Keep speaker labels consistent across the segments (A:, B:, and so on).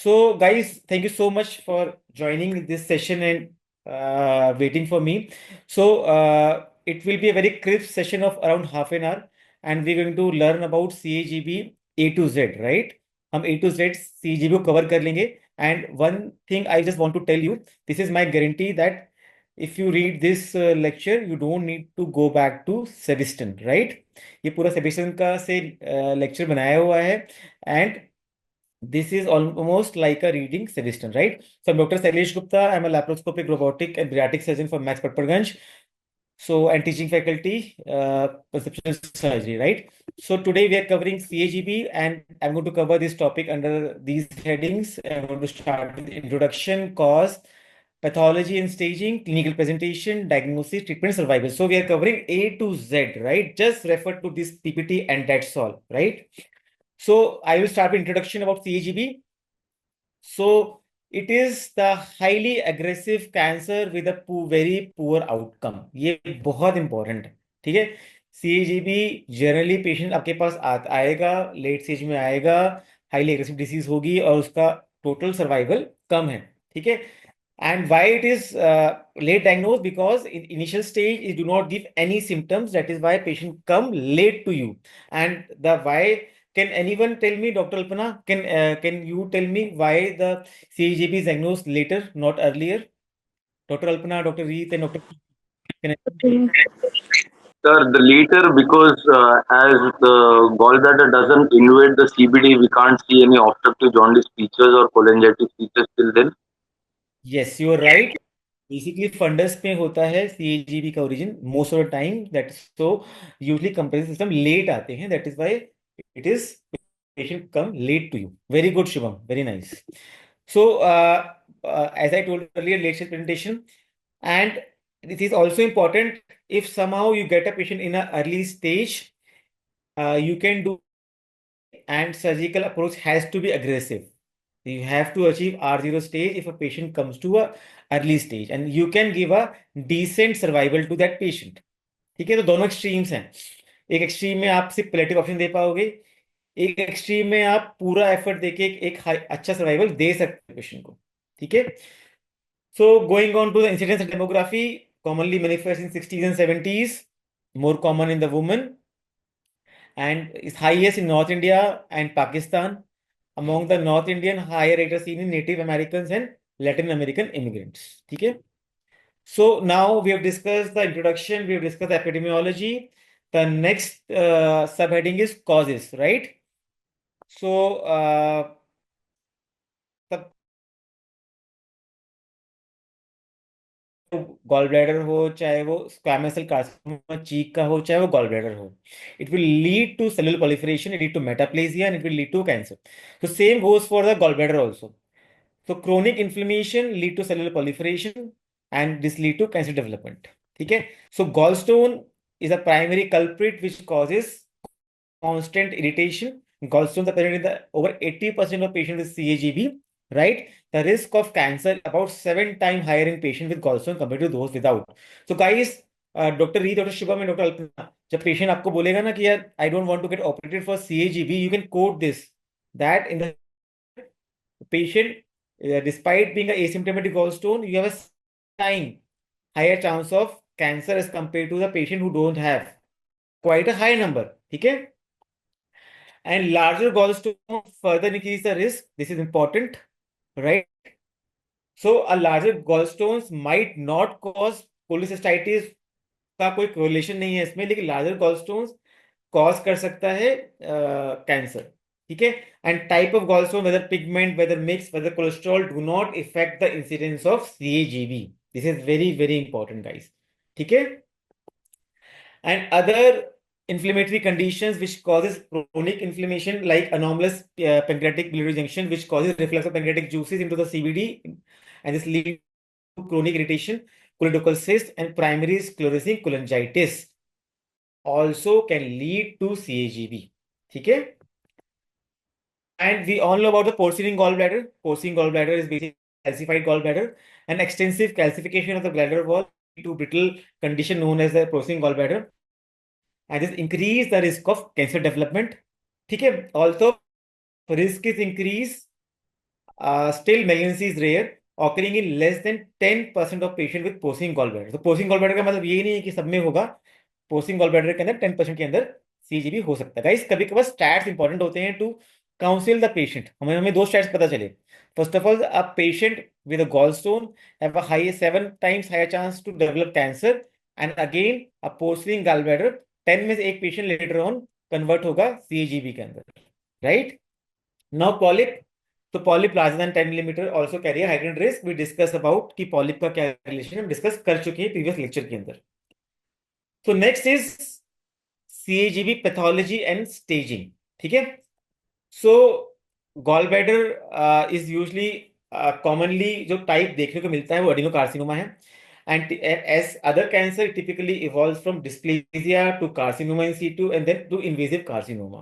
A: So, guys, thank you so much for joining this session and waiting for me. So, it will be a very crisp session of around half an hour, and we're going to learn about CAGB A to Z, right? हम A to Z CAGB को cover कर लेंगे. And one thing I just want to tell you, this is my guarantee that if you read this lecture, you don't need to go back to Sebastian, right? ये पूरा Sebastian का से lecture बनाया हुआ है. And this is almost like a reading Sebastian, right? So I'm Dr. Sailesh Gupta. I'm a laparoscopic robotic and bariatric surgeon from Max Patparganj. So, and teaching faculty, perception surgery, right? So today we are covering CAGB, and I'm going to cover this topic under these headings. I'm going to start with introduction, cause, pathology and staging, clinical presentation, diagnosis, treatment, survival. So we are covering A to Z, right? Just refer to this PPT and that's all, right? So I will start with introduction about CAGB. So it is the highly aggressive cancer with a very poor outcome. ये बहुत important है. ठीक है. CAGB generally patient आपके पास आएगा, late stage में आएगा, highly aggressive disease होगी और उसका टोटल सर्वाइवल कम है. ठीक है. And why it is late diagnosed? Because in initial stage you do not give any symptoms. That is why patient come late to you. And the why, can anyone tell me, Dr. Alpana, can you tell me why the CAGB is diagnosed later, not earlier? Dr. Alpana, Dr. Reet, and Dr. Can
B: Sir, the later because as the gallbladder doesn't invade the CBD, we can't see any obstructive jaundice features or cholangitis features till then.
A: Yes, you are right. Basically fundus में होता है C A G B का origin most of the time. That so usually comparative system late आते हैं. That is why it is patient come late to you. Very good, Shubham. Very nice. So, as I told earlier, late stage presentation, and it is also important if somehow you get a patient in an early stage, you can do, and surgical approach has to be aggressive. You have to achieve R0 stage if a patient comes to a early stage, and you can give a decent survival to that patient. ठीक है. तो दोनों extremes हैं. एक extreme में आप सिर्फ palliative option दे पाओगे, एक एक्सट्रीम में आप पूरा एफर्ट देके अच्छा सर्वाइवल दे सकते हैं पेशेंट को. ठीक है. So going on to the incidence demography, commonly manifest in 60s and 70s, more common in the women, and is highest in North India and Pakistan. Among the North Indian, higher rate are seen in Native Americans and Latin American immigrants. ठीक है. So now we have discussed the introduction, we have discussed the epidemiology. The next subheading is causes, right? So gall bladder हो, चाहे वो squamous cell carcinoma चीक का हो, चाहे वो gall bladder हो, it will lead to cellular proliferation, it lead to metaplasia, and it will lead to cancer. So same goes for the gallbladder also. So chronic inflammation lead to cellular proliferation, and this lead to cancer development. ठीक है. So gallstone is a primary culprit which causes constant irritation. Gallstones are present in the over 80% of patients with CAGB, right? The risk of cancer about 7 times higher in patients with gallstone compared to those without. So guys, doctor री, doctor Shivam and doctor Alpana, जब patient आपको बोलेगा ना कि यार I don't want to get operated for CAGB, you can quote this, that in the patient, despite being an asymptomatic gallstone, you have a time higher chance of cancer as compared to the patient who don't have, quite a high number. ठीक है. And larger gallstone further increase the risk. This is important, right? So a larger gallstones might not cause cholecystitis, का कोई correlation नहीं है इसमें, लेकिन larger gallstones cause कर सकता है कैंसर. ठीक है. And type of gallstone, whether pigment, whether mixed, whether cholesterol, do not affect the incidence of CAGB. This is very, very important, guys. ठीक है. And other inflammatory conditions which causes chronic inflammation, like anomalous pancreatic biliary junction, which causes reflux of pancreatic juices into the CBD, and this leads to chronic irritation, choledochal cyst, and primary sclerosing cholangitis also can lead to CAGB. ठीक है. And we all know about the porcine gallbladder. Porcine gallbladder is basically calcified gallbladder. An extensive calcification of the bladder wall to brittle condition known as the porcine gallbladder, and this increase the risk of cancer development. ठीक है. Also, risk is increase still malignancy is rare, occurring in less than 10% of patient with porcine gallbladder. तो porcine gallbladder का मतलब ये नहीं है कि सब में होगा, porcine gallbladder के अंदर 10% के अंदर सीजीबी हो सकता है। गाइस कभी कभार स्टैट्स इंपॉर्टेंट होते हैं टू काउंसिल द पेशेंट। हमें हमें दो स्टैट्स पता चले। First of all, a patient with a gallstone have a high 7 times higher chance to develop cancer, and again a porcine gallbladder 10 में से एक पेशेंट लेटर ऑन कन्वर्ट होगा C G B के अंदर, राइट? नाउ पॉलिप, तो polyp larger than 10 millimetre also carry hydrogen risk. We discuss about कि polyp का क्या रिलेशन हम डिस्कस कर चुके हैं प्रीवियस लेक्चर के अंदर। तो next is CAGB pathology and staging, ठीक है? So gall bladder is usually commonly जो टाइप देखने को मिलता है वो एडिनोकार्सिनोमा है, and as other cancer typically evolve from dysplasia to carcinoma in situ and then to invasive carcinoma,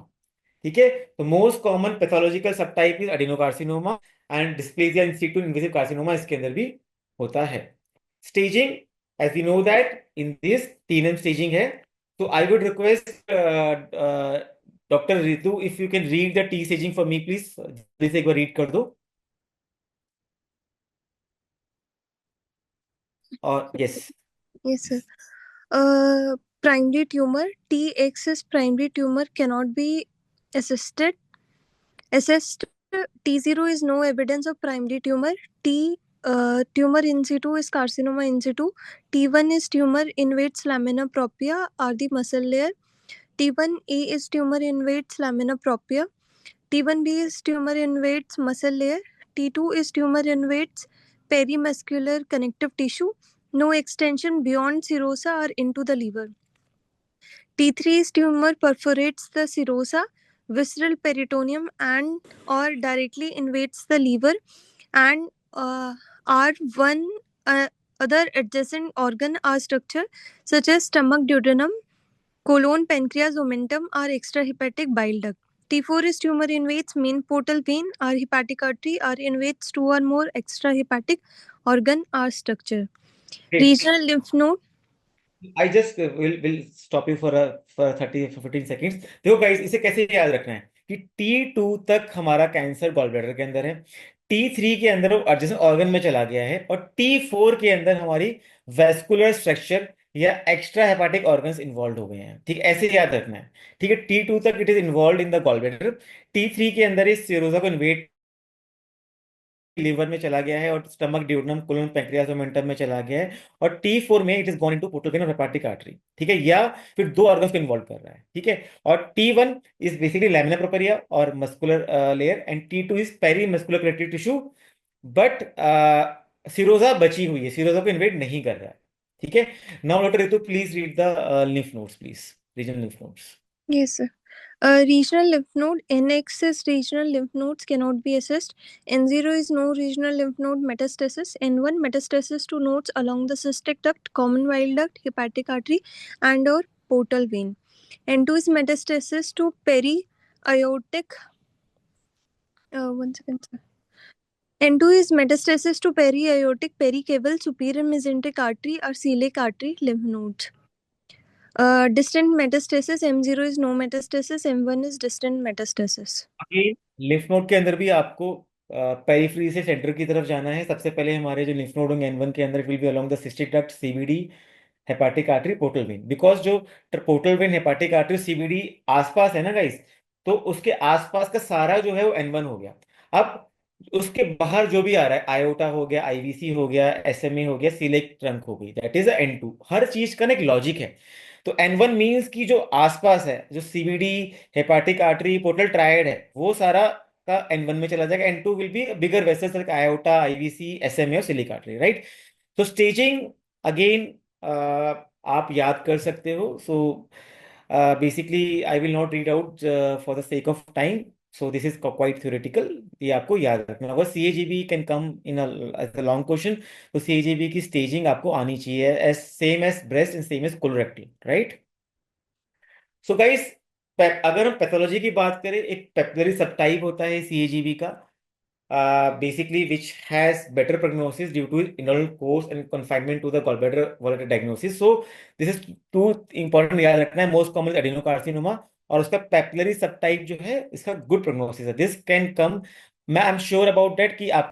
A: ठीक है? तो most common pathological sub type is adenocarcinoma, and dysplasia in situ invasive carcinoma इसके अंदर भी होता है। Staging, as you know that in this 3M staging है। तो I would request doctor Ritu, if you can read the T staging for me please, please एक बार read कर दो। और yes.
C: Yes, sir. Primary tumor, T-axis primary tumor cannot be assessed. T0 is no evidence of primary tumor. Tumor in situ is carcinoma in situ. T1 is tumor invades lamina propria or the muscle layer. T1A is tumor invades lamina propria. T1B is tumor invades muscle layer. T2 is tumor invades perimuscular connective tissue. No extension beyond serosa or into the liver. T3 is tumor perforates the serosa, visceral peritoneum, and or directly invades the liver, and R1 other adjacent organ or structure such as stomach, duodenum, colon, pancreas, omentum, or extrahepatic bile duct. T4 is tumor invades main portal vein or hepatic artery or invades two or more extrahepatic organ or structure. Regional lymph node.
A: I just will stop you for 30 15 seconds. देखो guys, इसे कैसे याद रखना है कि T2 तक हमारा cancer gall bladder के अंदर है, T3 के अंदर वो एडजेसेंट ऑर्गन में चला गया है, और T4 के अंदर हमारी वेस्कुलर स्ट्रक्चर या एक्स्ट्रा हेपाटिक ऑर्गन्स इन्वॉल्व हो गए हैं, ठीक है? ऐसे याद रखना है, ठीक है? T2 तक it is involve in the gall bladder, T3 के अंदर इस सिरोजा को इन्वेट लीवर में चला गया है, और stomach, duodenum, colon, pancreas, omentum में चला गया है, और T4 में it is gone into portal vein और हेपाटिक आर्टरी, ठीक है? या फिर दो ऑर्गन्स को इन्वॉल्व कर रहा है, ठीक है? और T1 is basically lamina propria और muscular layer, and T2 is perimuscular connective tissue, but serosa बची हुई है, सिरोजा को इन्वेट नहीं कर रहा है, ठीक है? Now doctor Ritu, please read the lymph nodes, please, regional lymph nodes.
C: Yes, sir. Regional lymph node, N-axis regional lymph nodes cannot be assessed. N0 is no regional lymph node metastasis. N1 metastasis to nodes along the cystic duct, common bile duct, hepatic artery, and or portal vein. N2 is metastasis to periaortic. One second, sir. N2 is metastasis to periaortic, pericaval, superior mesenteric artery or celiac artery lymph nodes. Distant metastasis, M0 is no metastasis, M1 is distant metastasis.
A: Lymph node के अंदर भी आपको periphery से centre की तरफ जाना है। सबसे पहले हमारे जो लिम्फ नोड होंगे N1 के अंदर, will be along the cystic duct, CBD, hepatic artery, portal vein. Because जो portal vein, hepatic artery, CBD आसपास है ना गाइस, तो उसके आसपास का सारा जो है वो N1 हो गया। अब उसके बाहर जो भी आ रहा है, आयोटा हो गया, आईवीसी हो गया, एसएमए हो गया, सिलेक्ट ट्रंक हो गई, दैट इज N2। हर चीज का ना एक लॉजिक है। तो N1 मीन्स की जो आसपास है, जो CBD, hepatic artery, portal triad है, वो सारा का N1 में चला जाएगा। N2 will be bigger vessels like aorta, IVC, SMA और सिलिक आर्टरी, राइट? तो स्टेजिंग अगेन आप याद कर सकते हो। So basically I will not read out for the sake of time, so this is quite theoretical, ये आपको याद रखना होगा। CAGB can come in as a long question, तो सीएजीबी की स्टेजिंग आपको आनी चाहिए as same as breast and same as colorectal, right? So guys, अगर हम पैथोलॉजी की बात करें, एक पेपिलरी सब टाइप होता है सीएजीबी का, basically which has better prognosis due to internal course and confinement to the gallbladder volatile diagnosis. So this is two important याद रखना है। मोस्ट कॉमन एडिनोकार्सिनोमा, और उसका पेपिलरी सबटाइप जो है इसका गुड प्रोग्नोसिस है। दिस कैन कम मैं I am sure about that कि आप